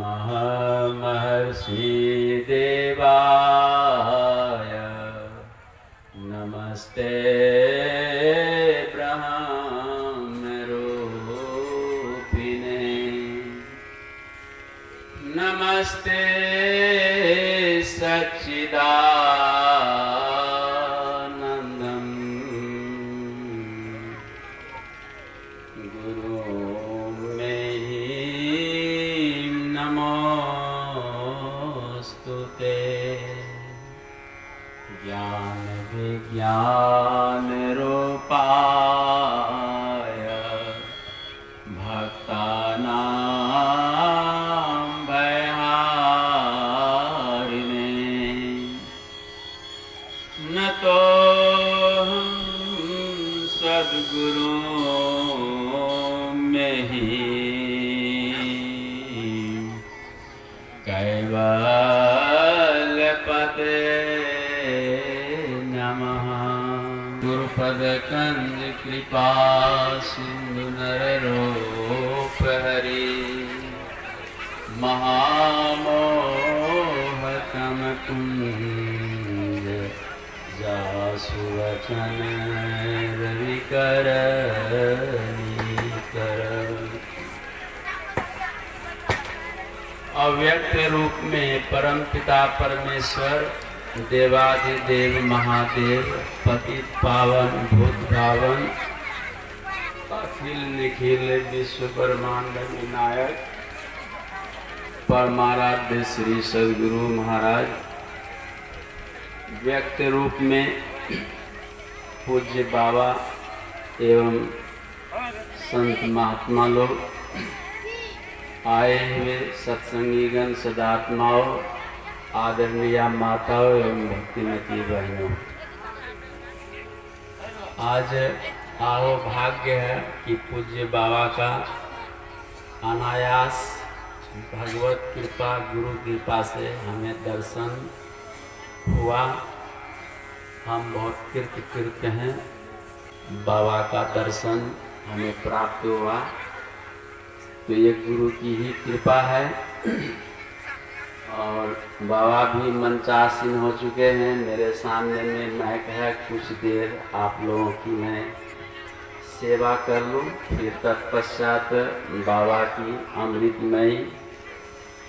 नमः महर्षि देवाय नमस्ते ब्रह्मरूपिणे नमस्ते सच्चिदानन्दं गुरुं मे नमोस्तुते। ज्ञान विज्ञान रूपाय भक्तानां भयहारिणे नतोऽहं सद्गुरुं मेहि कैवल्यपते नमः। गुरुपद कंज कृपा सिंधु नररूप हरि महामोहतम कुंज जासु वचन रविकर अव्यक्त रूप में परमपिता परमेश्वर देवाधिदेव महादेव पतित पावन भूत पावन अखिल निखिल विश्व ब्रह्मांड विनायक परमाराध्य श्री सद्गुरु महाराज व्यक्त रूप में पूज्य बाबा एवं संत महात्मा लोग आए हुए सत्संगीगण सदात्माओं आदरणीय माताओं एवं भक्तिमती बहनों, आज आओ भाग्य है कि पूज्य बाबा का अनायास भगवत कृपा गुरु कृपा से हमें दर्शन हुआ। हम बहुत कृत हैं, बाबा का दर्शन हमें प्राप्त हुआ तो ये गुरु की ही कृपा है। और बाबा भी मंचासीन हो चुके हैं, मेरे सामने में महक है। कुछ देर आप लोगों की मैं सेवा कर लूँ, फिर तत्पश्चात बाबा की अमृतमयी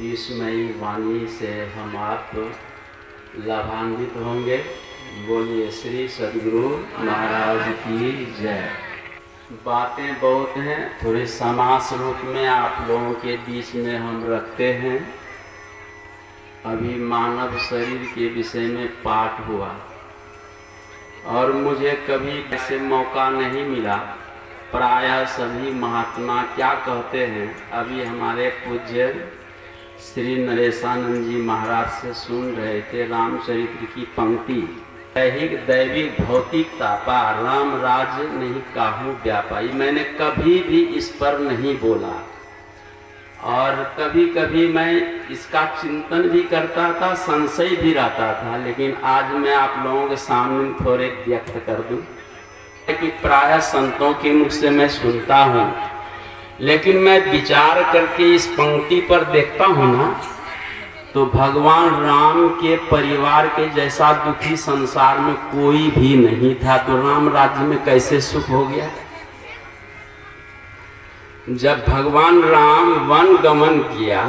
ईशमयी वाणी से हम आप लाभान्वित होंगे। बोलिए श्री सद्गुरु महाराज की जय। बातें बहुत हैं, थोड़े समास रूप में आप लोगों के बीच में हम रखते हैं। अभी मानव शरीर के विषय में पाठ हुआ और मुझे कभी ऐसे मौका नहीं मिला। प्रायः सभी महात्मा क्या कहते हैं, अभी हमारे पूज्य श्री नरेशानंद जी महाराज से सुन रहे थे रामचरित्र की पंक्ति, दैहिक दैविक भौतिकता पा राम राज नहीं काहू व्यापाई। मैंने कभी भी इस पर नहीं बोला और कभी कभी मैं इसका चिंतन भी करता था, संशय भी रहता था, लेकिन आज मैं आप लोगों के सामने थोड़े व्यक्त कर दूं कि प्रायः संतों के मुख से मैं सुनता हूँ, लेकिन मैं विचार करके इस पंक्ति पर देखता हूँ ना, तो भगवान राम के परिवार के जैसा दुखी संसार में कोई भी नहीं था, तो राम राज्य में कैसे सुख हो गया। जब भगवान राम वन गमन किया,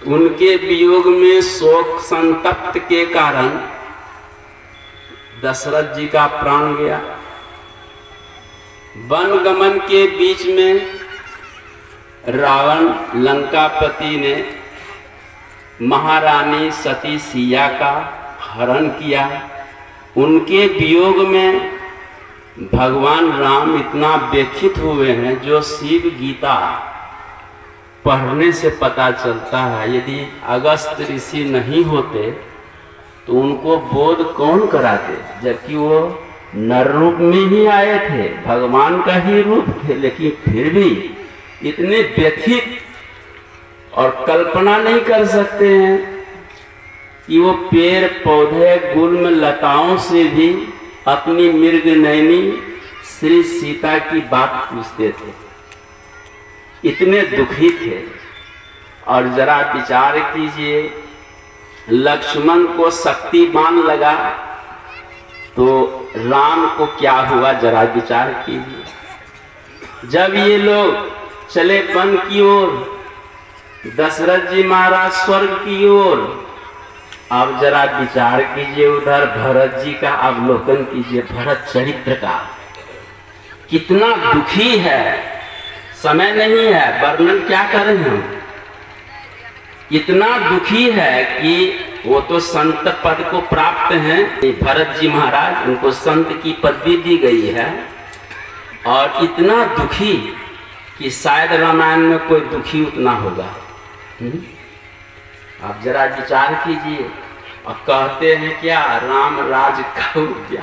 उनके वियोग में शोक संतप्त के कारण दशरथ जी का प्राण गया। वन गमन के बीच में रावण लंकापति ने महारानी सती सिया का हरण किया। उनके वियोग में भगवान राम इतना व्यथित हुए हैं, जो शिव गीता पढ़ने से पता चलता है। यदि अगस्त ऋषि नहीं होते तो उनको बोध कौन कराते, जबकि वो नर रूप में ही आए थे, भगवान का ही रूप थे, लेकिन फिर भी इतने व्यथित और कल्पना नहीं कर सकते हैं कि वो पेड़ पौधे गुल्म लताओं से भी अपनी मृग नैनी श्री सीता की बात पूछते थे, इतने दुखी थे। और जरा विचार कीजिए, लक्ष्मण को शक्तिमान लगा तो राम को क्या हुआ, जरा विचार कीजिए। जब ये लोग चले वन की ओर, दशरथ जी महाराज स्वर्ग की ओर, अब जरा विचार कीजिए उधर भरत जी का अवलोकन कीजिए, भरत चरित्र का कितना दुखी है। समय नहीं है, वर्णन क्या करें हम। इतना दुखी है कि वो तो संत पद को प्राप्त हैं, भरत जी महाराज, उनको संत की पदवी दी गई है, और इतना दुखी कि शायद रामायण में कोई दुखी उतना होगा। आप जरा विचार कीजिए। और कहते हैं क्या, राम राज कहूँ क्या,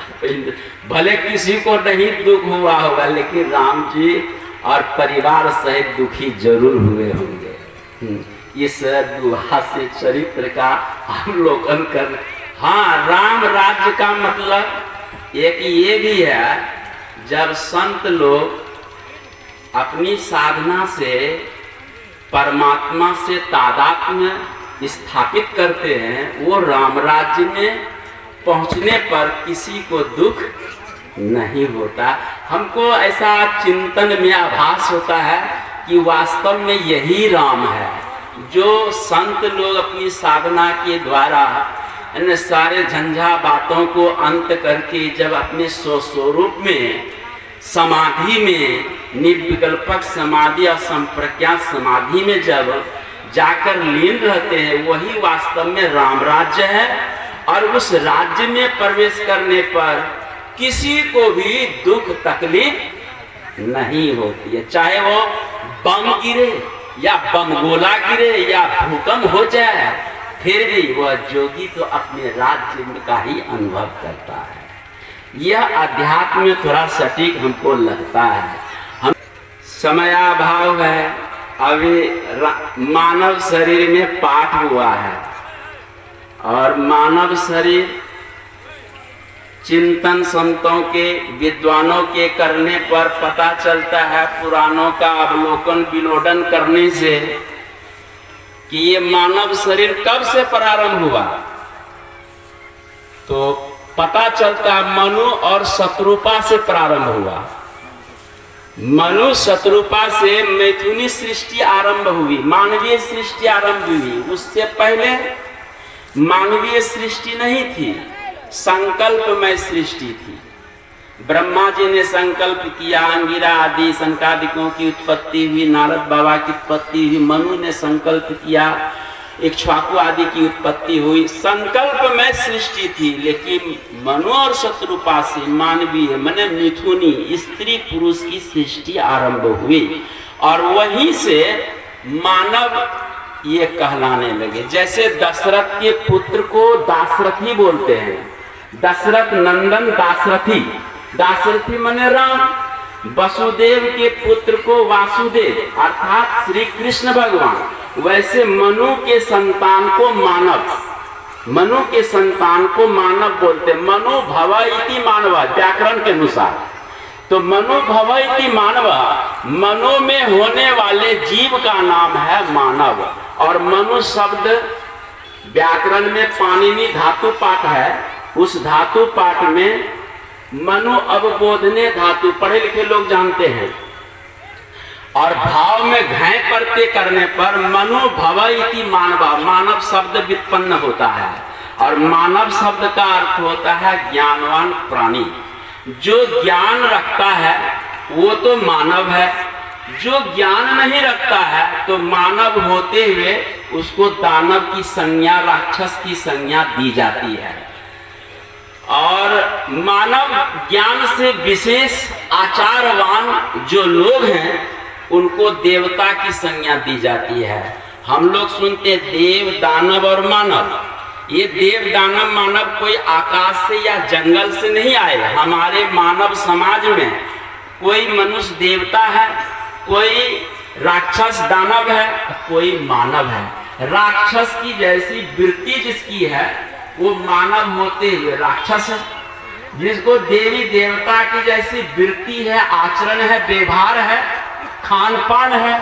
भले किसी को नहीं दुख हुआ होगा, लेकिन राम जी और परिवार सहित दुखी जरूर हुए होंगे। इस दुहा से चरित्र का अवलोकन कर। हाँ, राम राज्य का मतलब एक ये भी है, जब संत लोग अपनी साधना से परमात्मा से तादात्म्य स्थापित करते हैं, वो राम राज्य में पहुंचने पर किसी को दुख नहीं होता। हमको ऐसा चिंतन में आभास होता है कि वास्तव में यही राम है, जो संत लोग अपनी साधना के द्वारा इन सारे झंझा बातों को अंत करके जब अपने स्वस्वरूप में समाधि में, निर्विकल्पक समाधि और संप्रज्ञात समाधि में जब जाकर लीन रहते हैं, वही वास्तव में राम राज्य है। और उस राज्य में प्रवेश करने पर किसी को भी दुख तकलीफ नहीं होती है, चाहे वो बम गिरे या बम गोला गिरे या भूकंप हो जाए, फिर भी वह जोगी तो अपने राज्य का ही अनुभव करता है। यह अध्यात्म में थोड़ा सटीक हमको लगता है। हम समयाभाव है, अभी मानव शरीर में पाठ हुआ है, और मानव शरीर चिंतन संतों के, विद्वानों के करने पर पता चलता है, पुराणों का अवलोकन विलोडन करने से, कि ये मानव शरीर कब से प्रारंभ हुआ। तो पता चलता मनु और शत्रुपा से प्रारंभ हुआ। मनु शत्रुपा से मैथुनी सृष्टि आरंभ हुई, मानवीय सृष्टि आरंभ हुई। उससे पहले मानवीय सृष्टि नहीं थी, संकल्पमय सृष्टि थी। ब्रह्मा जी ने संकल्प किया, अंगिरा आदि संकादिकों की उत्पत्ति हुई, नारद बाबा की उत्पत्ति हुई, मनु ने संकल्प किया, इक्ष्वाकु आदि की उत्पत्ति हुई। संकल्पमय सृष्टि थी, लेकिन मनु और शत्रुपा से मानवीय माने मिथुनी स्त्री पुरुष की सृष्टि आरंभ हुई, और वहीं से मानव ये कहलाने लगे। जैसे दशरथ के पुत्र को दाशरथी बोलते हैं, दशरथ नंदन दाशरथी, दाशरथी माने राम। वसुदेव के पुत्र को वासुदेव अर्थात श्री कृष्ण भगवान। वैसे मनु के संतान को मानव, मनु के संतान को मानव बोलते। मनु भव इति मानव, व्याकरण के अनुसार तो मनु भव इति मानव, मनु में होने वाले जीव का नाम है मानव। और मनु शब्द व्याकरण में पाणिनि धातु पाठ है, उस धातु पाठ में मनु अवबोधने धातु, पढ़े लिखे लोग जानते हैं, और भाव में घय प्रत्यय करने पर मनु भव इति मानव, मानव शब्द व्युत्पन्न होता है। और मानव शब्द का अर्थ होता है ज्ञानवान प्राणी। जो ज्ञान रखता है वो तो मानव है, जो ज्ञान नहीं रखता है तो मानव होते हुए उसको दानव की संज्ञा, राक्षस की संज्ञा दी जाती है। और मानव ज्ञान से विशेष आचारवान जो लोग हैं उनको देवता की संज्ञा दी जाती है। हम लोग सुनते देव, दानव और मानव। ये देव, दानव, मानव कोई आकाश से या जंगल से नहीं आए। हमारे मानव समाज में कोई मनुष्य देवता है, कोई राक्षस दानव है, कोई मानव है। राक्षस की जैसी वृत्ति जिसकी है वो मानव होते हुए राक्षस है। जिसको देवी देवता की जैसी वृत्ति है, आचरण है, व्यवहार है, खान पान है,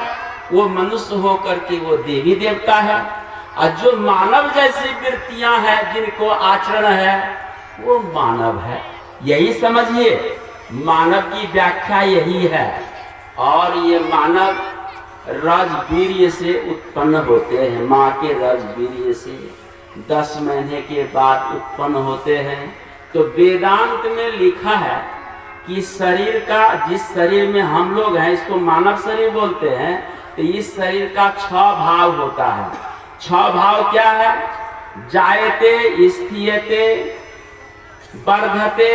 वो मनुष्य होकर के वो देवी देवता है। और जो मानव जैसी वृत्तियां हैं, जिनको आचरण है, वो मानव है। यही समझिए, मानव की व्याख्या यही है। और ये मानव रजवीर्य से उत्पन्न होते हैं, माँ के रजवीर्य से 10 महीने के बाद उत्पन्न होते हैं। तो वेदांत में लिखा है कि शरीर का, जिस शरीर में हम लोग हैं, इसको मानव शरीर बोलते हैं, तो इस शरीर का 6 भाव होता है। 6 भाव क्या है? जायते, स्थियते, वर्धते,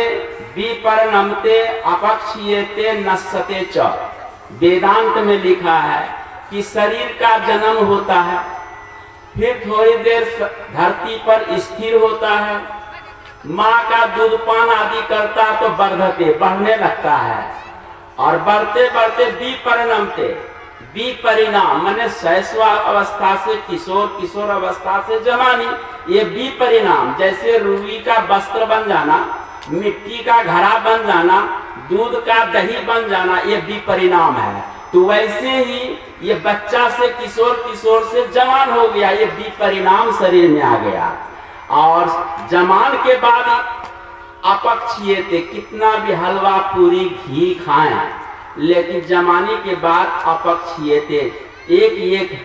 विपरिणमते, अपक्षीयते, नश्यते च। वेदांत में लिखा है कि शरीर का जन्म होता है, फिर थोड़ी देर धरती पर स्थिर होता है, माँ का दूध पान आदि करता तो वर्धते, बढ़ने लगता है, और बढ़ते बढ़ते विपरिणमते, विपरिणाम माने शैशव अवस्था से किशोर, किशोर अवस्था से जवानी, ये विपरिणाम। जैसे रुई का वस्त्र बन जाना, मिट्टी का घड़ा बन जाना, दूध का दही बन जाना, ये विपरिणाम है। तो वैसे ही ये बच्चा से किशोर, किशोर से जवान हो गया, ये विपरिणाम शरीर में आ गया। और जवान के बाद अपक्षीयते, कितना भी हलवा पूरी घी खाएं, लेकिन जवानी के बाद अपक्षीयते, एक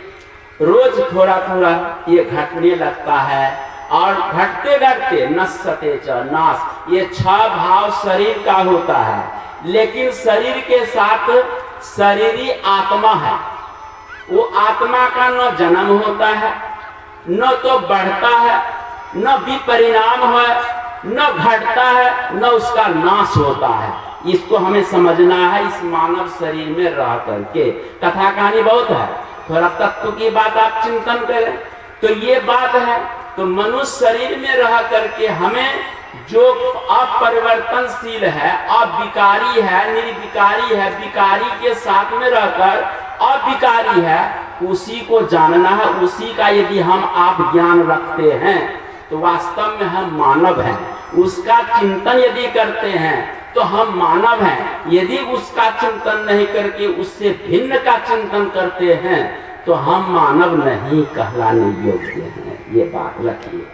रोज थोड़ा थोड़ा ये घटने लगता है। और घटते घटते नश्यते च, नाश। ये 6 भाव शरीर का होता है, लेकिन शरीर के साथ शरीरी आत्मा है। वो आत्मा का न जन्म होता है, न तो बढ़ता है, न विपरिणाम है, न घटता है, न उसका नाश होता है। इसको हमें समझना है इस मानव शरीर में रह करके। कथा कहानी बहुत है, थोड़ा तत्व की बात आप चिंतन करें तो ये बात है। तो मनुष्य शरीर में रह करके हमें जो अपरिवर्तनशील है, अविकारी है, निर्विकारी है, विकारी के साथ में रहकर अविकारी है, उसी को जानना है। उसी का यदि हम आप ज्ञान रखते हैं तो वास्तव में हम मानव हैं। उसका चिंतन यदि करते हैं तो हम मानव हैं। यदि उसका चिंतन नहीं करके उससे भिन्न का चिंतन करते हैं तो हम मानव नहीं कहलाने योग्य हैं। ये बात रखिए।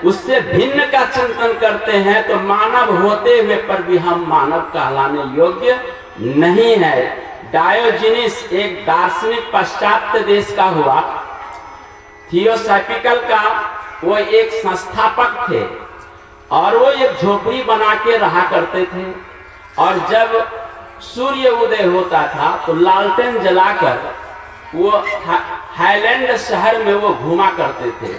उससे भिन्न का चिंतन करते हैं तो मानव होते हुए पर भी हम मानव कहलाने योग्य नहीं है। डायोजेनिस एक दार्शनिक पाश्चात्य देश का हुआ, थियोसॉफिकल का वो एक संस्थापक थे, और वो एक झोपड़ी बना के रहा करते थे। और जब सूर्य उदय होता था तो लालटेन जलाकर वो हाईलैंड शहर में वो घूमा करते थे।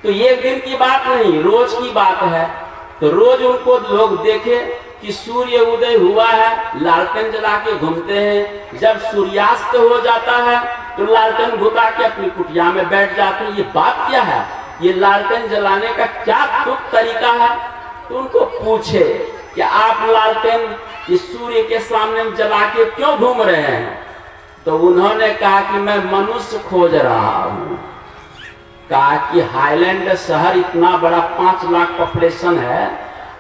तो एक दिन की बात नहीं, रोज की बात है। तो रोज उनको लोग देखे कि सूर्य उदय हुआ है, लालटेन जला के घूमते हैं। जब सूर्यास्त हो जाता है तो लालटेन बुता के अपनी कुटिया में बैठ जाते हैं। ये बात क्या है? ये लालटेन जलाने का क्या तुक तरीका है? तो उनको पूछे कि आप लालटेन इस सूर्य के सामने जला के क्यों घूम रहे हैं? तो उन्होंने कहा कि मैं मनुष्य खोज रहा हूँ। कहा कि हाईलैंड शहर इतना बड़ा 5 लाख पॉपुलेशन है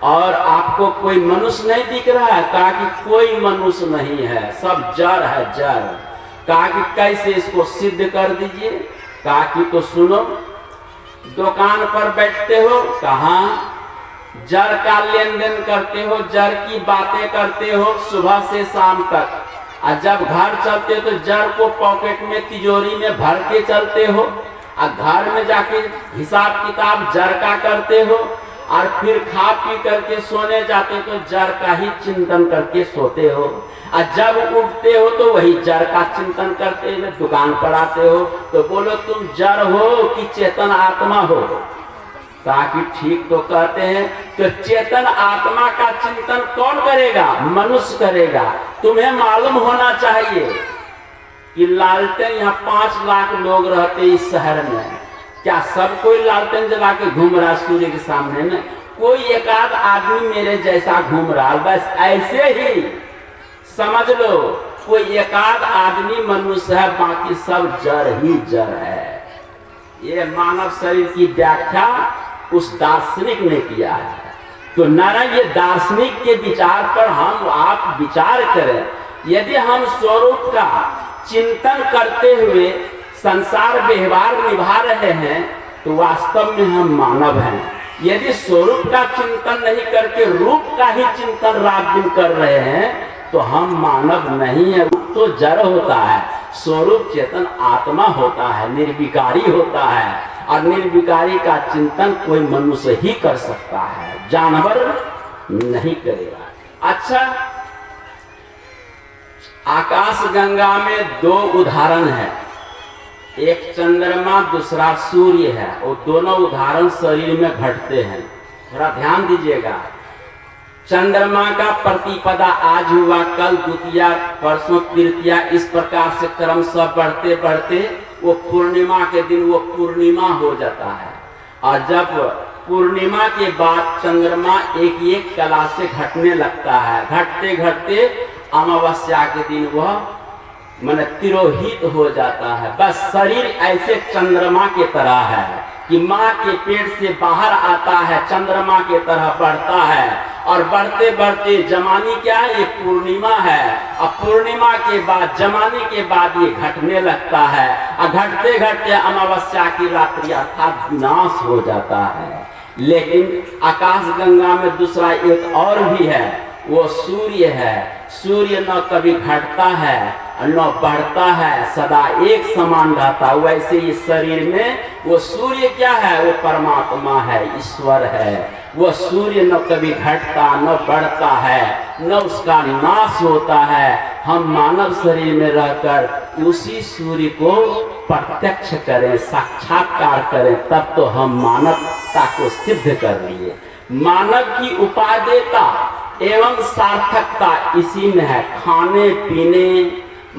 और आपको कोई मनुष्य नहीं दिख रहा है? कहा कि कोई मनुष्य नहीं है, सब जड़ है, जड़। कहा कि कैसे इसको सिद्ध कर दीजिए? कहा कि तो सुनो, दुकान पर बैठते हो, कहाँ जड़ का लेन देन करते हो, जड़ की बातें करते हो सुबह से शाम तक, और जब घर चलते हो तो जड़ को पॉकेट में तिजोरी में भर के चलते हो, और घर में जाके हिसाब किताब जड़ का करते हो, और फिर खा पी करके सोने जाते हो तो जड़ का ही चिंतन करके सोते हो, और जब उठते हो तो वही जड़ का चिंतन करते हुए दुकान पर आते हो। तो बोलो तुम जड़ हो कि चेतन आत्मा हो? ताकि ठीक तो कहते हैं। तो चेतन आत्मा का चिंतन कौन करेगा? मनुष्य करेगा। तुम्हें मालूम होना चाहिए कि लालटेन यहाँ 5 लाख लोग रहते इस शहर में, क्या सब कोई लालटेन जला के घूम रहा सूर्य के सामने में? कोई एक आध आदमी मेरे जैसा घूम रहा, बस ऐसे ही समझ लो। कोई एक आध आदमी मनुष्य है, बाकी सब जड़ ही जड़ है। ये मानव शरीर की व्याख्या उस दार्शनिक ने किया है। तो नारायण ये दार्शनिक के विचार पर हम आप विचार करें। यदि हम स्वरूप का चिंतन करते हुए संसार व्यवहार निभा रहे हैं तो वास्तव में हम मानव हैं। यदि स्वरूप का चिंतन नहीं करके रूप का ही चिंतन रात दिन कर रहे हैं तो हम मानव नहीं है। रूप तो जड़ होता है, स्वरूप चेतन आत्मा होता है, निर्विकारी होता है, और निर्विकारी का चिंतन कोई मनुष्य ही कर सकता है, जानवर नहीं करेगा। अच्छा, आकाश गंगा में दो उदाहरण है, एक चंद्रमा दूसरा सूर्य है, और दोनों उदाहरण शरीर में घटते हैं। थोड़ा ध्यान दीजिएगा। चंद्रमा का प्रतिपदा आज हुआ, कल द्वितीया, परसों तृतीया, इस प्रकार से क्रम सब बढ़ते बढ़ते वो पूर्णिमा के दिन वो पूर्णिमा हो जाता है। और जब पूर्णिमा के बाद चंद्रमा एक एक कला से घटने लगता है, घटते घटते अमावस्या के दिन वह मन तिरोहित हो जाता है। बस शरीर ऐसे चंद्रमा के तरह है कि माँ के पेट से बाहर आता है, चंद्रमा के तरह बढ़ता है, और बढ़ते बढ़ते जमानी क्या है, ये पूर्णिमा है, और पूर्णिमा के बाद जमानी के बाद ये घटने लगता है, और घटते घटते अमावस्या की रात्रि अर्थात विनाश हो जाता है। लेकिन आकाश गंगा में दूसरा एक और भी है, वो सूर्य है। सूर्य न कभी घटता है न बढ़ता है, सदा एक समान रहता। वैसे इस शरीर में वो सूर्य क्या है, वो परमात्मा है, ईश्वर है। वो सूर्य न कभी घटता न बढ़ता है, न उसका नाश होता है। हम मानव शरीर में रहकर उसी सूर्य को प्रत्यक्ष करें, साक्षात्कार करें, तब तो हम मानवता को सिद्ध कर लिए। मानव की उपादेयता एवं सार्थकता इसी में है। खाने पीने,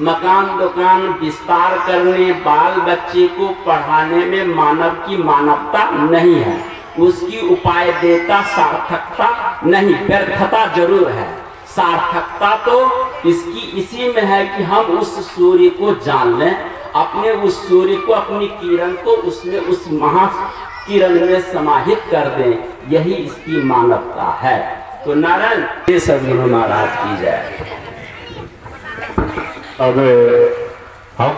मकान दुकान विस्तार करने, बाल बच्चे को पढ़ाने में मानव की मानवता नहीं है। उसकी उपादेयता सार्थकता नहीं, व्यर्थता जरूर है। सार्थकता तो इसकी इसी में है कि हम उस सूर्य को जान लें, अपने उस सूर्य को, अपनी किरण को उसमें उस महाकिरण में समाहित कर दें। यही इसकी मानवता है। तो नारायण ये सदगुरु महाराज की जय। अब हम